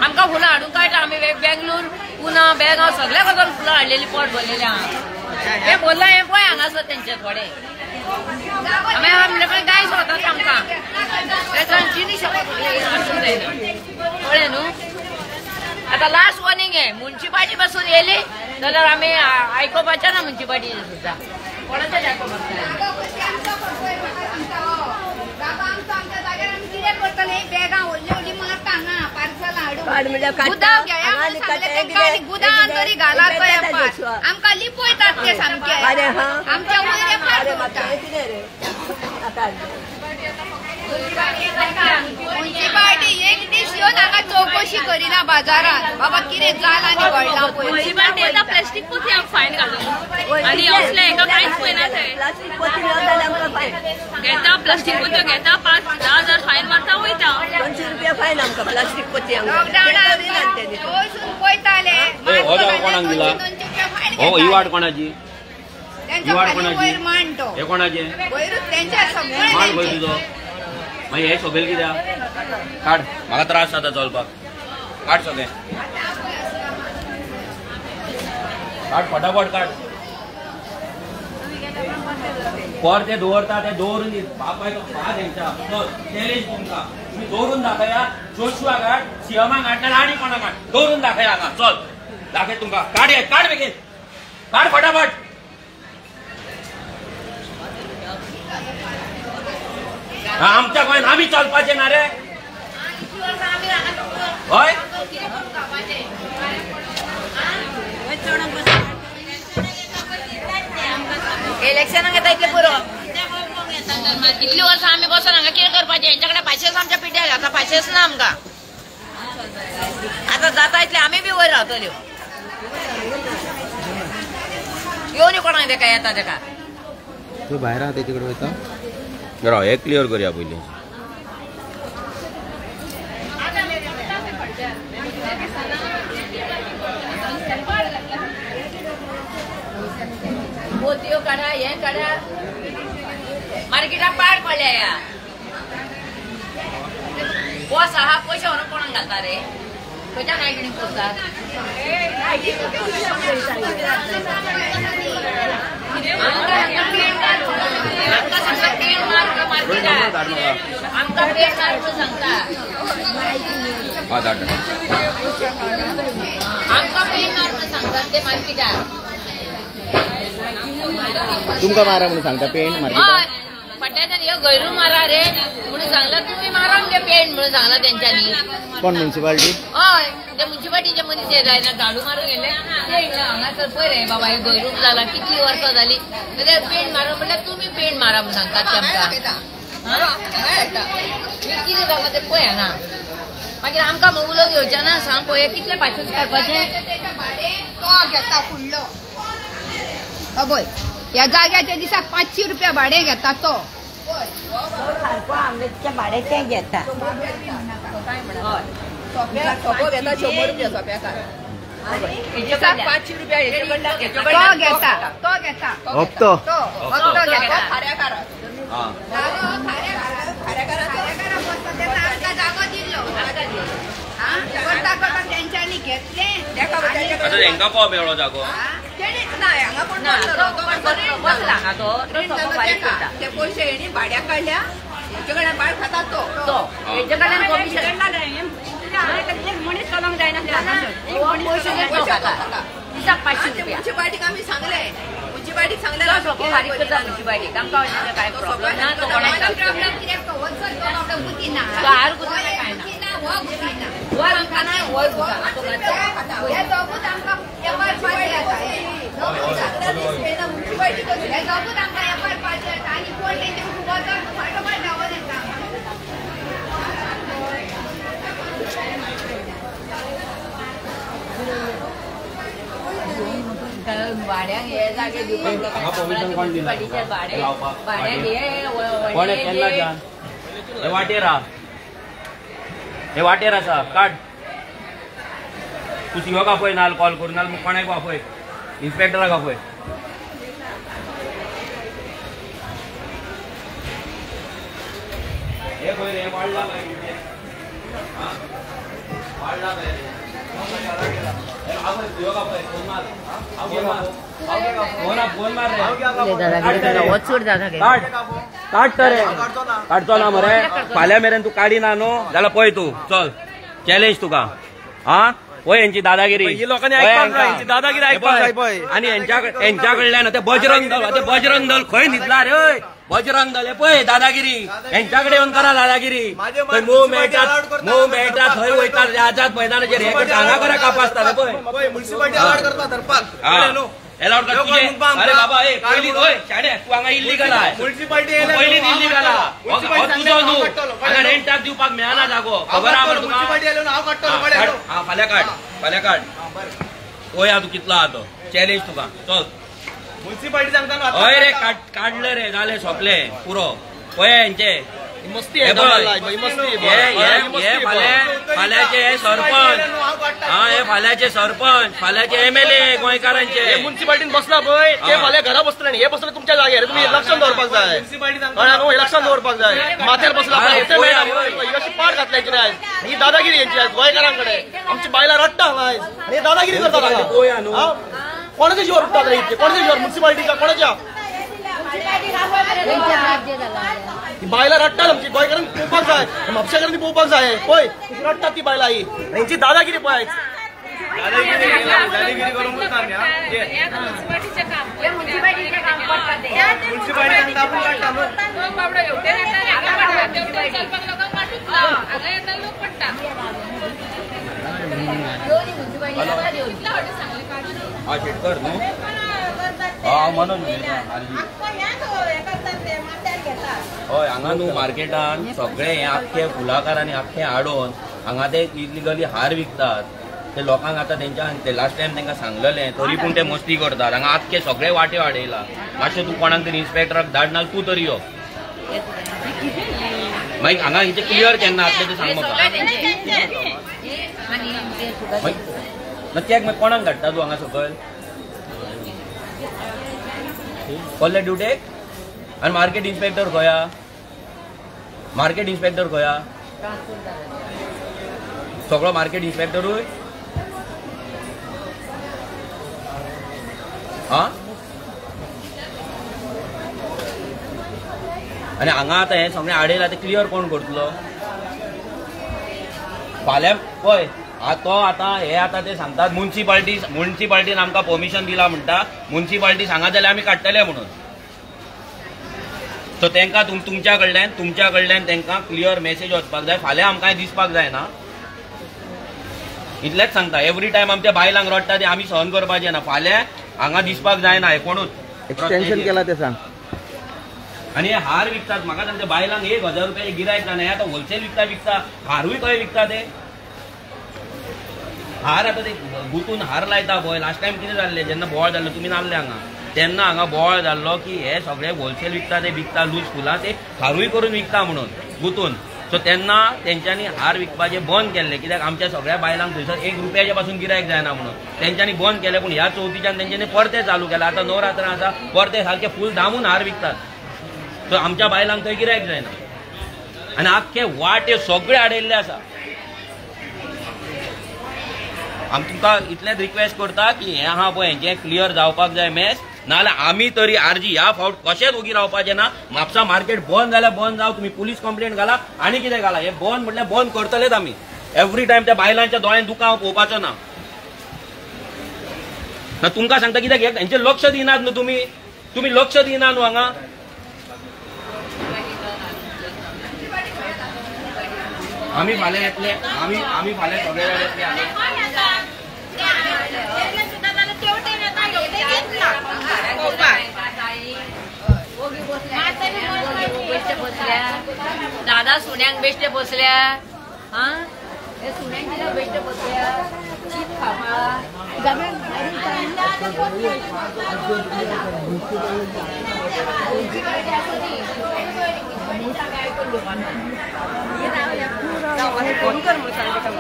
आमकां फुलां हाडूंक कळटा आमी बेंगलूर पुना बेळगांव सगळ्या कडल्यान फुलां हाडलेली पोट भरलेली आहा हे बोल्ला हे पळय हांगासर तेंचे थोडे आमी आमले पळय गाय स्वतात आमकां तें चिनी शकत कळ्ळें न्हू आतां लास्ट वॉर्निंग हे म्युनिसिपालिटी पासून येयली जाल्यार आमी आयकोपाचें ना म्युनिसिपालिटी सुद्दां कोणाचें आयकोपाक आमकां लिपयतात ते सामके आमच्या म्युनिसिपालिटी एक दीस येवन हांगा चौकशी करिना बाजारात बाबा कितें जालां आनी घडलां पळय म्युनिसिपालिटी येता प्लास्टीक पोती आमकां फायन घालून आनी असले हेका कांयच पळयना थंय घेता प्लास्टीक पोत्यो घेता 5,000-10,000 फायन मारता वयता 200 रुपया फायन आमकां प्लास्टीक पोती वयसून पळयताले कोणाक दिला हो ही वाट कोणाची ही वाट कोणाची मांडतो हे कोणाचे मांड खंय तुजो मागीर हे सगळे कित्याक काड म्हाका त्रास जाता चलपाक काड सगळे काड फटाफट काड पर ते दवरता ते दवरून बापाय तो पा तेंच्या चॅलेंज तुमकां तुमी दवरून दाखया जोशुआ घाट सियमा घाट ना आनी कोणा घाट दवरून दाखया हांगा चल दाखय तुमकां काड हे काड बेगीन काड फटाफट आमच्या गोंयांत आमी चलपाचे ना रे हय इलेक्शनाक येता इतले पुरो इतली वर्सां आमी बसून हांगा कितें करपाचें हेंच्याकडे पाशेस आमच्या पिड्याक आतां पाशेस ना आमकां आतां जाता इतले आमी बी वयर रावतल्यो येवन कोणाक तेका येता तेका तूं भायर आहा तेजे कडेन वयता राव हे क्लियर करया पयलीं पोतयो काढा हे काढा मार्केटाक पाड पडल्या या बॉस आहा पयशे व्हरून कोणाक घालता रे खंयच्या नायटिनीक पोसतात आमकां पेड मार्क सांगता आमकां पेड मार्क सांगतात ते मार्केटाक तुमकां मारा म्हणून सांगता पेंट मार्केटाक पट्ट्याच्यान ह्यो गैरू मारा रे म्हणून सांगला तुम्ही मारा म्हणजे पेंट म्हणून सांगला तेंच्यांनी कोण म्युन्सिपालिटी हय ते म्युन्सिपालिटीचे मनीस येता झाडू मारून गेले ते हांगासर पळय रे बाबा हे गैरूम जाला कितली वर्सां जाली जाल्यार पेंट मारून म्हणल्यार तुमी पेंट मारा म्हणून सांगतात ते आमकां कितें जालां ते पळय हांगा मागीर आमकां उलो घेवचें ना सांग पळय कितले पाशेस काडपाचें तो घेता फुडलो पळय ह्या जाग्याच्या दिसाक 500 रुपया भाडे घेता तो सारको आमच्या भाड्याचें घेता सोपो घेता 100 रुपया सोप्याकार दिसाक 500 रुपया तो घेता हप्तो जागो दिल्लो तेंच्यांनी घेतले तेंका पळोवप मेळ्ळो जागो ते पयशे हेणी भाड्याक काडल्या हेचे कडल्यान भाड खाता तो हेजे कडल्यान कमिशन मनीस चलोंक जायना दिसाक 500 रुपया म्युन्सिपालिटीक आमी सांगले म्युन्सिपालिटीक सांगले म्युन्सिपालिटीक आमकां काय प्रॉब्लेम ना तो कोणाक प्रॉब्लेम कित्याक तो वचत प्रॉब्लेम गुतीना कार गुतीना काय ना हो गुतीना वर आमकां ना वर गुता तो हे दोगूच आमकां एफआर पास येता म्युन्सिपालिटी हे दोगूच आमकां एफआर पास येता आनी कोण तेंचे वचत फाटोफाट धांवत येता भाड्याक हे जागे दिवपाक म्युन्सिपालिटीचे भाड्याक हे वाटेर आसा काड तू सीओ का पळय नाल कॉल करून नाल कोणाक वापय इन्स्पेक्टराक वापय हे खंय रे वाडला काडचो ना मरे फाल्यां मेरेन तू काडिना न्हू जाल्यार पळय तू चल चॅलेंज तुका हा पळय यांची दादागिरी आणि यांच्या कडल्यान ते बजरंग दल खंय न्हिदला रे बजरंग दल हे पळय दादागिरी यांच्याकडे येऊन करा दादागिरी मोव मेळटा थंय वयता आझाद मैदानाचेर हे हांगा करा कापासता रे पळय म्युन्सिपालिटी अलाउड करता धरपाक अलाउड कर तुझे अरे बाबा ए पहिली होय शाणे तू हांगा इल्लीगल आहे म्युन्सिपालिटी पहिली इल्लीगल आहे तुझो न्हू हांगा रेंटाक दिवपाक मेळना जागो खबर आहा मरे तुका हा फाल्यां काड पळया तू कितलो आहा तो चॅलेंज तुका चल म्युन्सिपालिटी सांगता हय रे काडले रे जाले सोंपले पुरो पळय हेंचे मस्ती फाल्याचे सरपंच हा हे फाल्याचे सरपंच फाल्याचे एमएलए गोंयकारांचे म्युन्सिपालिटीन बसला पळय ते फाल्यां घरा बसतले हे बसले तुमच्या जाग्यार तुम्ही लक्षात दवरपाक जाय लक्षात दवरपाक जाय माथ्यार बसला अशी पाड घातल्याची आयज ही दादागिरी यांची आयज गोंयकारांकडे आमची बायलां रडटा हांगा आयज हे दादागिरी करतात हांगा कोणाच्या जीवावर उठतात रे इतके कोणाच्या जीवावर म्युन्सिपालिटीच्या कोणाच्या बायला रडटात आमची गोंयकारांनी पळोवपाक जाय म्हापशेकारांनी पळोवपाक जाय पळय रडटात ती बायलां ही हेंची दादागिरी पळय आयज दादागिरी करून म्युन्सिपालिटीचें काम शेटकर न्हू म्हणून हय हांगा न्हू मार्केटान सगळे हे आख्खे फुलाकार आनी आख्खे हाडून हांगा ते इलिगली हार विकतात. ते लोकांक आतां ते लास्ट टायम तांकां सांगलेलें तरी पूण ते मस्ती करतात. हांगा आख्खे सगळे वाटे वाडयला. मातशें तूं कोणाक तरी इन्स्पेक्टराक धाड नाल्यार तूं तरी यो. मागीर हांगा हेचें क्लियर केन्ना जातलें तें सांग म्हाका. मागीर कोणाक धाडटा तूं हांगा सकयल कसले ड्युटेक? आनी मार्केट इन्स्पेक्टर खंय? मार्केट इन्स्पेक्टर खंय? सगळो मार्केट इन्स्पेक्टरूय आनी हांगा आतां हें सगळें आडयलां तें क्लियर कोण करतलो? फाल्यां पळय तो आतां हे आतां ते सांगतात म्युन्सिपाल्टीन आमकां परमिशन दिला म्हणटा. म्युन्सिपाल्टी सांगात जाल्यार आमी काडटले म्हणून. सो तांकां तुमच्या कडल्यान तांकां क्लियर मेसेज वचपाक जाय. फाल्यां आमकां दिसपाक जायना. इतलेंच सांगता. एवरी टायम आमच्या बायलांक रडटा ते आमी सहन करपाचें ना. फाल्यां हांगा दिसपाक जायना. हे कोणूच एक्सटेंशन केला ते सांग. आनी हे हार विकतात. म्हाका सांगता बायलांक 1000 रुपयाचे गिरायक ना. हे आतां होलसेल विकता हारूय खंय विकता ते हार. आतां ते गुंतून हार लायता पळय. लास्ट टायम कितें जाल्लें जेन्ना बोवाळ जाल्लो तुमी नासले हांगा तेन्ना हांगा बोवाळ जाल्लो की हे सगळे होलसेल विकता लूज फुलां ते हारूय करून विकता म्हणून गुंतून. सो तेन्ना तेंच्यांनी हार विकपाचे बंद केल्ले. कित्याक आमच्या सगळ्या बायलांक थंयसर 1 रुपयाचे पासून गिरायक जायना म्हणून तेंच्यांनी बंद केले. पूण ह्या चवथीच्यान तेंच्यांनी परते चालू केला. आतां नवरात्रां आसा परते सारके फूल धामून हार विकतात. सो आमच्या बायलांक थंय गिरायक जायना. आनी आख्खे वाटे सगळे आडयल्ले आसा. आमी तुमकां इतलेंच रिक्वेस्ट करता की हें आहा पळय हेंचें क्लियर जावपाक जाय मॅच. नाल्यार आमी तरी आरजी ह्या फावट कशेंच उगी रावपाचें ना. म्हापसा मार्केट बंद जाल्यार बंद जावं. तुमी पुलीस कंप्लेंट घाला आनी कितें घाला. हे बंद म्हटल्यार बंद करतलेच आमी. एवरी टायम त्या बायलांच्या दोळ्यान दुकां पळोवपाचो ना. तुमकां सांगता कित्याक हेंचें लक्ष दिनात न्हू तुमी लक्ष दिना न्हू हांगा. आमी फाल्यां येतले. आमी फाल्यां सगळे जाण येतले. दादा सुन्यांक बेश्टे बसल्या. हे सुन्यांक बेश्टे बसल्या. शीत खावपा फोन कर म्हणून सांगता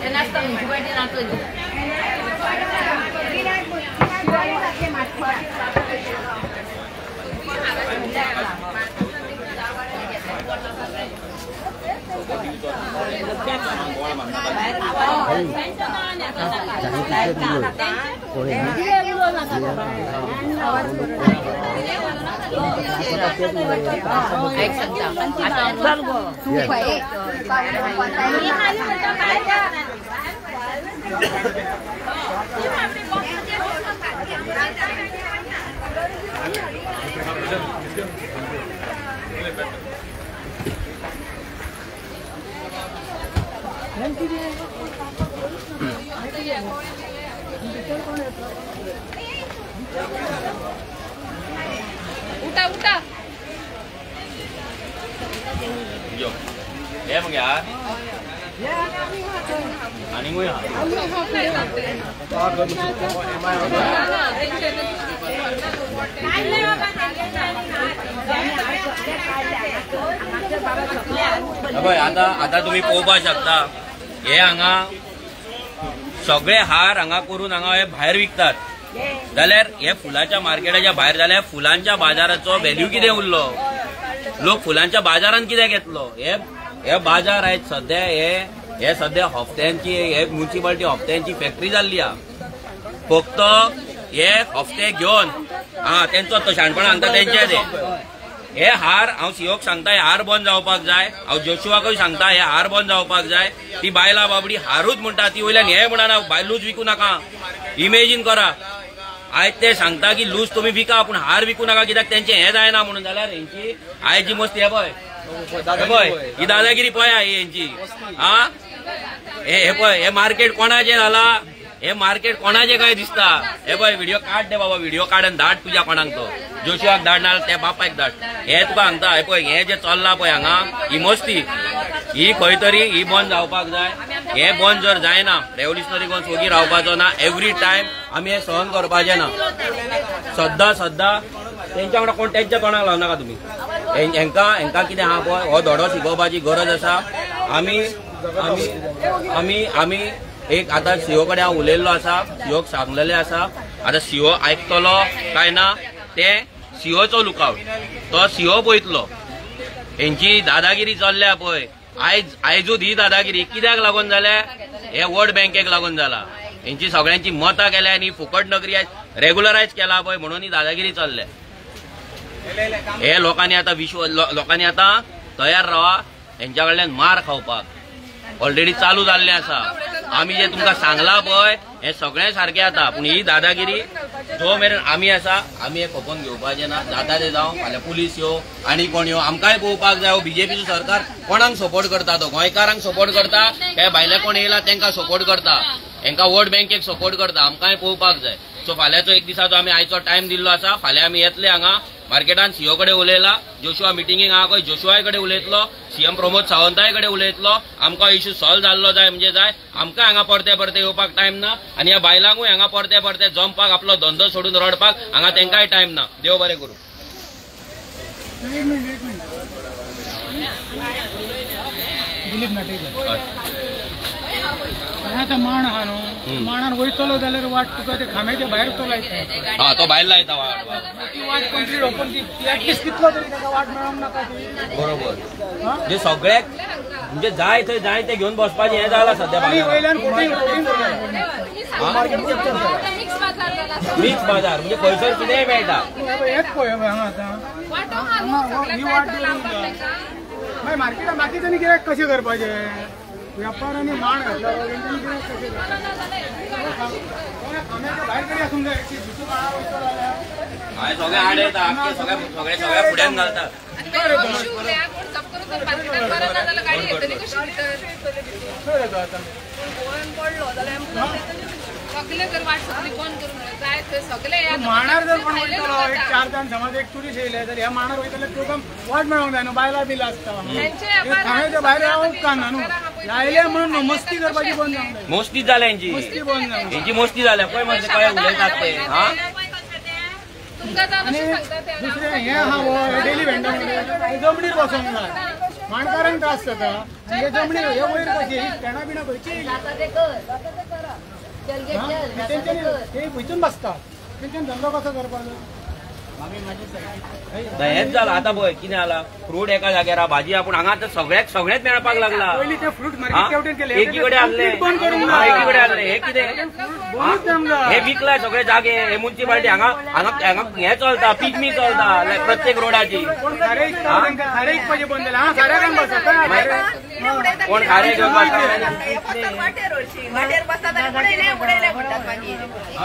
ते नाचता म्युन्सिपाल्टी नाचली. उठा उठा यो हे मग यार आणि मग आता तुम्ही पळोवपाक शकता हे हांगा सगळे हार हांगा करून हांगा हे भायर विकतात. जाल्यार हे फुलांच्या मार्केटाच्या भायर जाल्यार फुलांच्या बाजाराचो व्हॅल्यू कितें उरलो. लोक फुलांच्या बाजारान कितें घेतलो. हे बाजार आहेत सध्या हे सध्या हफ्त्यांची हे म्युन्सिपाल्टी हफ्त्यांची फॅक्टरी जाल्ली आहा. फक्त हे हफ्ते घेवन तेंचो तो शाणपण सांगता तेंचे हे हार हांव सीओक सांगता हे हार बंद जावपाक जाय. हांव जोशुआकूय सांगता हे हार बंद जावपाक जाय. ती बायला बाबडी हारूच म्हणटा ती वयल्यान हे म्हणना बायलूच विकू नाका. इमेजीन करा आयज ते सांगता की लूज तुम्ही विका पूण हार विकू नाका कित्याक त्यांचे हे जायना म्हणून. जाल्यार हेंची आयज जी मस्ती हे पळय ही दादागिरी पळया ही हेंची. हा हे पळय हे मार्केट कोणाचें जाला, हे मार्केट कोणाचे काय दिसता. हे पळय व्हिडिओ काढ दे बाबा, व्हिडिओ काढून धाड तुझ्या कोणाक तो जोशुआक धाड ना त्या बापाक धाड. हे तुका सांगता हे पळय हे जे चल्ला पळय हांगा ही मस्ती ही खंय तरी ही बंद जावपाक जाय. हे बंद जर जायना रेव्होल्युशनरी गोवन सोगी रावपाचो ना. एवरी टायम आमी हे सहन करपाचें ना. सद्दां तेंच्या वांगडा कोण तेंच्या तोंडाक लावनाका तुमी. हेंकां कितें आहा पळय हो धडो शिकोवपाची गरज आसा. आमी एक आता सीओ कडेन हांव उलयल्लो आसा, सीओक सांगलेलें आसा. आता सीओ आयकतलो काय ना ते सीओचो लुकआउट. तो सीओ पळयतलो. हेंची दादागिरी चल्ल्या पळय आयजूच ही दादागिरी कित्याक लागून जाल्या, हे वर्ल्ड बँकेक लागून जाला. हेंची सगळ्यांची मतां केल्या आनी फुकट नोकरी रेग्युलरायज केला पळय म्हणून ही दादागिरी चल्ल्या. हे लोकांनी आता तयार रावा हेंच्या कडल्यान मार खावपाक. ऑलरेडी चालू जाल्लें आसा. आमी जे तुमकां सांगला पळय हे सगळें सारकें जाता पूण ही दादागिरी जो मेरेन आमी आसा आमी हे खपोवन घेवपाचें ना. जाता ते जावं फाल्यां पुलीस येवं आनी कोण येवं आमकांय पळोवपाक जाय बीजेपीचो सरकार कोणाक सपोर्ट करता. तो गोंयकारांक सपोर्ट करता काय भायले कोण येयला तांकां सपोर्ट करता, हांकां वोट बँकेक सपोर्ट करता आमकांय पळोवपाक जाय. सो फाल्यांचो एक दिसाचो आमी आयचो टायम दिल्लो आसा. फाल्यां आमी येतले हांगा मार्केटान सीओ कडेन उलयला. जोशुआ मिटिंगेक आहा खंय जोशुआय कडेन उलयतलो, सीएम प्रमोद सावंताय कडेन उलयतलो. आमकां इश्यू सॉल्व जाल्लो जाय म्हणजे जाय. आमकां हांगा परते येवपाक टायम ना आनी ह्या बायलांकूय हांगा परते जमपाक आपलो धंदो सोडून रडपाक हांगा तेंकांय टायम ना. देव बरें करूं. आतां माण आहा न्हू, मांडान वयतलो जाल्यार वाट तुका ते खांब्याच्या भायर चलयता. हा तो भायर लायता वाट वाट कंप्लीट ओपन एटलिस्ट तितलो तरी ताका वाट मेळोंक नाका ती. बरोबर. म्हणजे सगळ्याक म्हणजे जाय थंय जाय ते घेवन बसपाचें हें जालां सद्या. वयल्यान मिक्स बाजार म्हणजे खंयसर कितेंय मेळटा. हेच पळय हांगा आतां ही वाट मागीर मार्केटान बाकीच्यांनी कित्याक कशें करपाचें. व्यापारांनी माण घातला तेंच्यांनी कित्याक कशें भायर तरी आसूंक जाय. हांवें सगळे आड येता सगळे फुड्यान घालतात. मांडार जर कोण वयतलो एक 4 जाण समज एक टुरिस्ट येयले जाल्यार ह्या मांडार वयतले तुका वाट मेळोंक जाय न्हू. बायलां बिलां आसता खांब्याच्या भायर रावंक कांना न्हू. लायले म्हणून मस्ती करपाची बंद जावंक जाय. मस्ती जाल्या हेंची मस्ती बंद जावंक हेंची मस्ती जाल्या पळय म्हणजे काय उलयतात पळय. हा आनी दुसरें हें आहा डेली व्हेंडर जमनीर बसोंक जाय. माणकारांक त्रास जाता. हे जमनीर हे वयर कशी स्टँडा बिणा खंयची तेंच्यांनी ते खंयच्यान बसतात. तेंच्यान धंदो कसो करपाचो. हेच जालां. आतां पळय कितें जालां फ्रूट एका जाग्यार आहा भाजी आपूण हांगा आतां सगळेच मेळपाक लागला. पयलीं ते फ्रूट मार्केट केवटेन केले एकीकडे आहले एकीकडे आहले. हे कितें हे विकलाय सगळे जागे. हे म्युन्सिपालिटी हांगा हे चलता पिगमी चलता प्रत्येक रोडाची. कोण खारे बंद जालें. हां खाऱ्याक बसता कोण खारे घेवपाक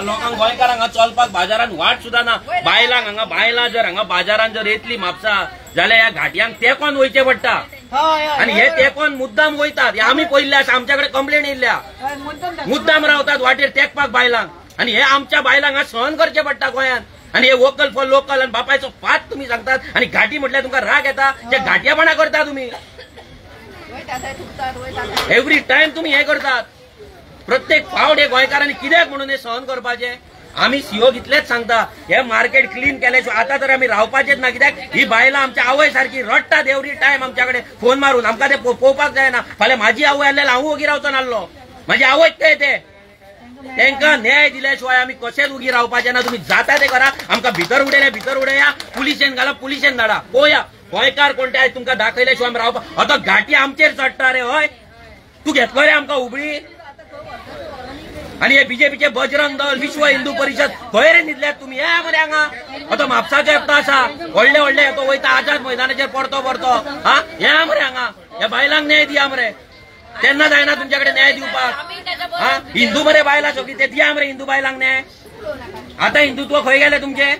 लोकांक गोंयकारांक चलपाक बाजारात वाट सुद्धा ना. बायलां जर हांगा बाजारात जर येतली म्हापसा जाल्यार ह्या घाटयांक तेकोन वयचें पडटा. आनी हे तेकोन मुद्दाम वयतात. हे आमी पयल्ले आसा. आमच्या कडेन कंप्लेन येयल्या मुद्दाम रावतात वाटेर तेकपाक बायलांक. आनी हे आमच्या बायलांक सहन करचें पडटा गोंयांत. आनी हे वोकल फॉर लोकल आनी बापायचो फाट तुमी सांगतात. आनी घाटी म्हटल्यार तुमकां राग येता. ते घाटयेपणा करता तुमी. एवरी टायम तुमी हे करतात. प्रत्येक फावट हे गोंयकारांनी कित्याक म्हणून हे सहन करपाचें. आमी सीओ इतलेच सांगता हे मार्केट क्लीन केल्याशिवाय आता तर आमी रावपाचेच ना. कित्याक ही बायलां आमच्या आवय सारखी रडटात एवरी टायम आमच्या कडेन फोन मारून. आमकां ते पळोवपाक जायना. फाल्यां म्हाजी आवय आसल्यार हांव उगी रावचो नासलो. म्हाजी आवय ते तांकां न्याय दिल्याशिवाय आमी कशेंच उगी रावपाचें ना. तुमी जाता ते करा. आमकां भितर उडया पुलिशेन घाला पुलिशेन धाडा. पळोवया गोंयकार कोण ते आयज तुमकां दाखयल्याशिवाय आमी रावपाक. आतां घाटी आमचेर चडटा रे. हय तूं घेतलो रे आमकां उबळी. आणि हे बीजेपीचे बजरंग दल विश्व हिंदू परिषद खंय रे न्हिदल्यात तुमी. हे मरे हांगा आतां म्हापसाचो एकटो आसा व्हडले येतो वयता आझाद मैदानाचेर परतो हा हे मरे हांगा ह्या बायलांक न्याय दिया मरे. तेन्ना जायना तुमच्या कडेन न्याय दिवपाक. हा हिंदू मरे बायलां सगळी ते दिया मरे हिंदू बायलांक न्याय. आता हिंदुत्व खंय गेले तुमचे?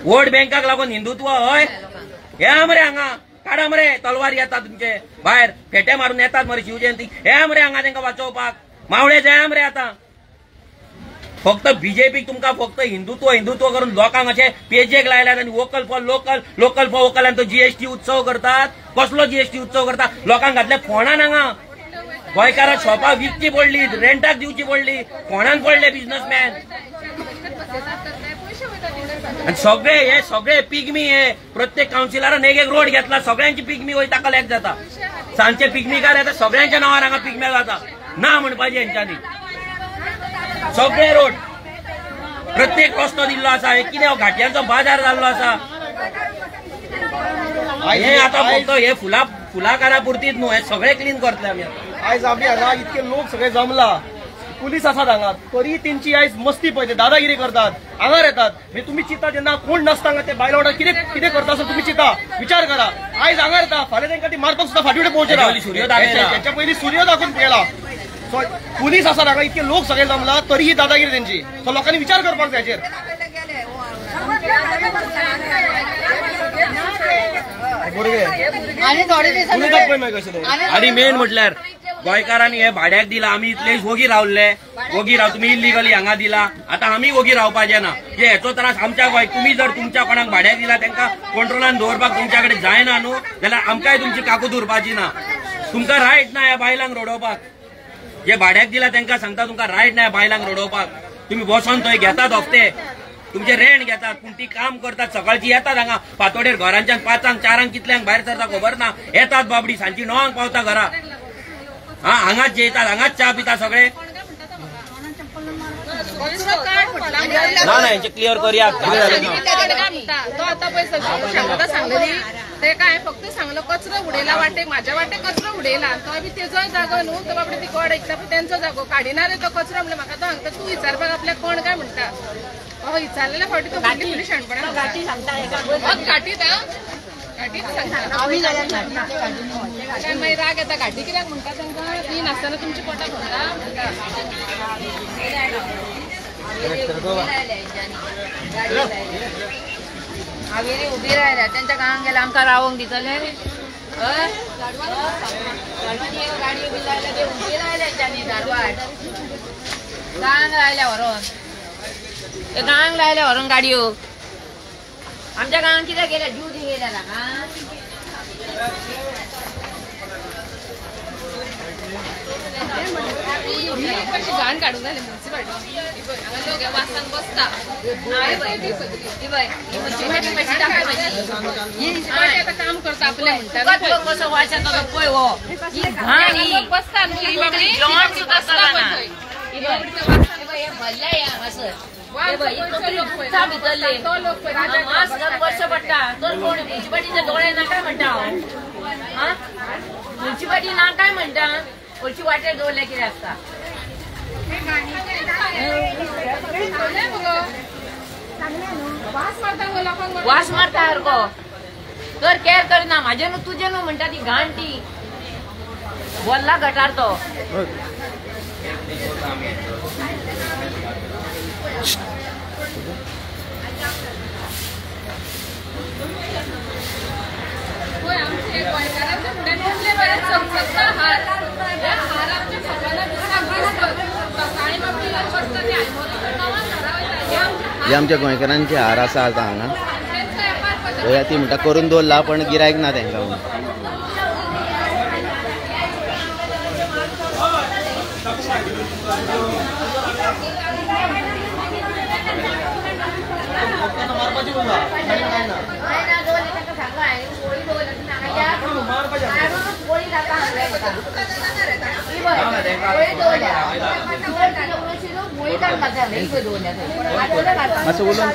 वोट बँकाक लागून हिंदुत्व हय? हे मरे हांगा काडा मरे तलवार येतात तुमचे भायर फेटे मारून येतात मरे शिवजयंती हे मरे हांगा तांकां वाचोवपाक मावळे जाय मरे आता फक्त बीजेपीक तुमकां फक्त हिंदुत्व हिंदुत्व करून लोकांक अशे पेजेक लायल्यात आनी vocal for local local for vocal आनी तो जीएसटी उत्सव करतात. कसलो जीएसटी उत्सव करतात? लोकांक घातले फोंडान हांगा गोंयकारां शॉपां विकची पडली रेंटाक दिवची पडली फोंडान पडले बिझनेसमॅन आणि सगळे पिगमी हे प्रत्येक कावन्सिलरान एक रोड घेतला सगळ्यांची पिगमी वयता कलेक्ट जाता सांजचे पिगमीकार येता सगळ्यांच्या नांवार हांगा पिगम्या जाता ना म्हणपाचें हेंच्यांनी सगळे रोड प्रत्येक रस्तो दिल्लो आसा कितें घाट्यांचो बाजार जाल्लो आसा हे आता फक्त हे फुलाकारा पुरतीच न्हू हे सगळे क्लीन करतले आमी आयज आमी हांगा इतके लोक सगळे जमला पुलीस आसात हांगा तरी तेंची आयज मस्ती पळय दादागिरी करतात आंगार येतात म्हणजे तुम्ही चिंता जेन्ना कोण नासता हांगा ते बायला वांगडा कितें करता असो तुम्ही चिंता विचार करा आयज आंगार येता फाल्यां तांकां ती मारपाक सुद्दां फाटी फुडें पोवचेना तेच्या पयलीं सूर्य दाखोवन पळयला पुलीस आसात हांगा इतके लोक सगळे जमला तरी ही दादागिरी तेंची सो लोकांनी विचार करपाक जाय हेचेर आणि मेन म्हटल्यार गोंयकारांनी हे भाड्याक दिला आमी इतले वगी रावल्ले वगी राव तुमी इलिगली हांगा दिला आता आमी वगी रावपाचे ना जे हेचो त्रास आमच्या गोंय तुमी जर तुमच्या कोणाक भाड्याक दिला तांकां कंट्रोलान दवरपाक तुमच्या कडेन जायना न्हू जाल्यार आमकांय तुमची काकूद उरपाची ना तुमकां रायट ना ह्या बायलांक रडोवपाक जे भाड्याक दिला तांकां सांगता तुमकां रायट ना ह्या बायलांक रडोवपाक तुमी बसोन थंय घेतात हफ्ते तुमचे रेंट घेतात पूण ती काम करतात सकाळची येतात हांगा फातोडेर घरांच्यान 5 4 कितल्यांक भायर सरता खबर ना येतात बाबडी सांजची 9 पावता घरा हांगाच जेयतात हांगाच च्या पिता सगळे ना हेंचे क्लियर करया तो आता पळय शांतता सांगलेली ते काय फक्त सांगलो कचरो उडयला वाटेक माझ्या वाटेक कचरो उडयला तो बी तेजो जागो न्हू तो बाबडे ती कोड ऐकता पण तेंचो जागो काडिना रे तो कचरो म्हणल्यार म्हाका तो सांगता तूं विचारपाक आपल्याक कोण काय म्हणटा विचारलेल्या फावटी तो फुडली शाणपणा गाठी सांगता गाठीत गाठीत सांगता मागीर राग येता गाठी कित्याक म्हणटा तांकां ती नासतना तुमची पोटां भरता हावेरी उभी राहिल्या त्यांच्या गांवांक गेल्या आमकां रावोंक दितले गाडी उभी राहिल्या ते उभी राहिल्या त्यांनी धारवाड गांवांक राहिल्या व्हरोन ते गांवांक लायल्या व्हरोन गाडयो आमच्या गांवांत कितें गेल्या जीव दी गेल्या कशी घाण काढून जाले म्युन्सिपाल्टी लोक वासान बसता आता काम करता आपले म्हणटा कसं वाचता पळय हो घाण बसता वर्ष पडटा तर कोण म्युन्सिपाल्टीचे दोळे ना काय म्हणटा हांव म्युन्सिपाल्टी ना काय म्हणटा खंयची वाटेर दवरल्या कितें आसता वास मारता सारको तर केअर करना म्हाजे न्हू तुजे न्हू म्हणटा ती घाण ती बोल्ला गटार तो जे आमच्या गोंयकारांचे हार आसा आतां हांगा ती म्हणटा करून दवरला पण गिरायक ना तांकां असं बोलून